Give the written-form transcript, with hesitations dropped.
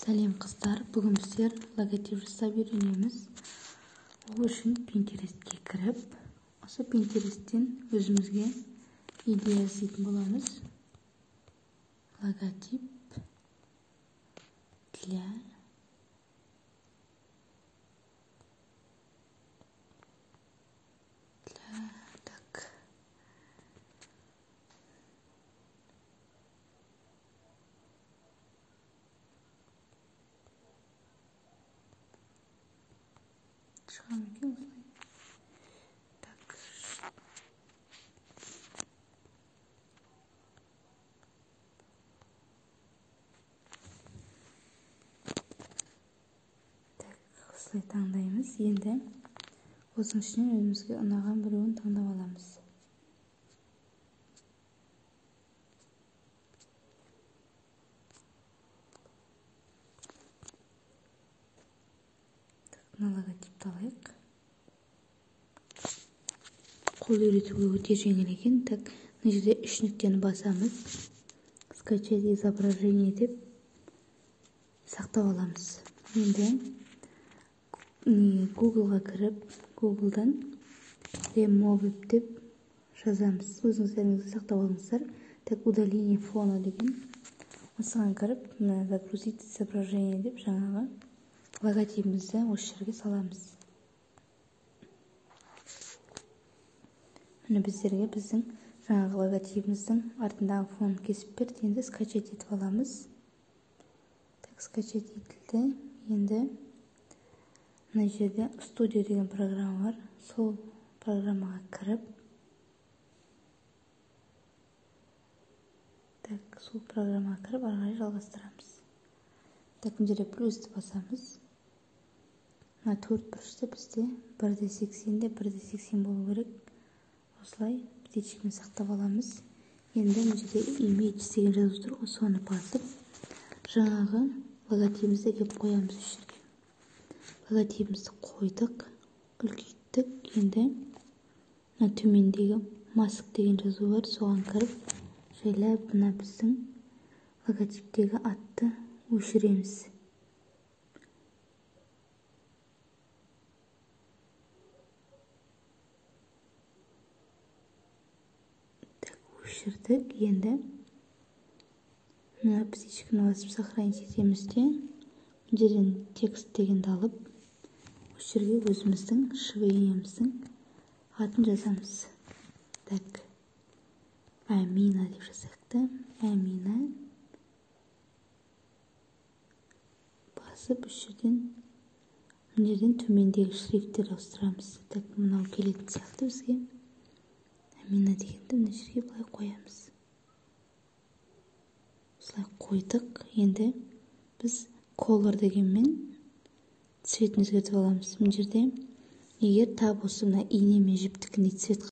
Сәлем қыздар, бүгін біздер логотип жасап үйренеміз. Ол үшін Pinterest'ке кіріп, осы Pinterest'тен өзімізге идея іздейтін боламыз. Логотип для шығам екен осылай. Осылай таңдаймыз. Енді осының ішінен өзімізге ұнаған біреуін таңдап аламыз. Мына логотипті алайық. Қол үйретуге өте жеңіл екен. Мына жерде 3 нүктені басамыз. Скачать изображение деп сақтап аламыз. Енді Google-ға кіріп, Google-дан remove деп жазамыз. Өзіңіздеріңізді сақтап алыңыздар. Удаление фона деген. Осыған кіріп, загрузить изображение деп жаңағы логотипімізді осы жерге саламыз. Міне біздерге біздің жаңағы логотипіміздің артындағы фон кесіп берді. Енді скачать етіп аламыз. Скачать етілді. Енді мына жерде студия деген программа бар. Сол программаға кіріп, ары қарай жалғастырамыз. Мына жерде плюсті басамыз. Мына 4 бұрышты бізде 1/80-де 1/80 болу керек. Осылай птичкамен сақтап аламыз. Енді мына жерде image деген жазу тұр. Соны басып, жаңағы логотипімізді келіп қоямыз осы жерге. Логотипімізді қойдық, үлкейттік. Енді мына төмендегі маск деген жазу бар. Соған кіріп, жайлап мына біздің логотиптегі атты өшіреміз. Өшірдік. Енді мына птичканы басып сохранить етемізде. Мына жерден текст дегенді алып, осы жерге өзіміздің швейеміздің атын жазамыз. Амина деп жазайық. Амина. Басып, осы жерден төмендегі шрифтер ауыстырамыз. Мынау келетін сияқты бізге. Амина дегенді мына жерге былай қоямыз. Осылай қойдық. Енді біз color дегенмен цветін өзгертіп аламыз. Мына жерде егер тап осы мына ине мен жіптікіндей цвет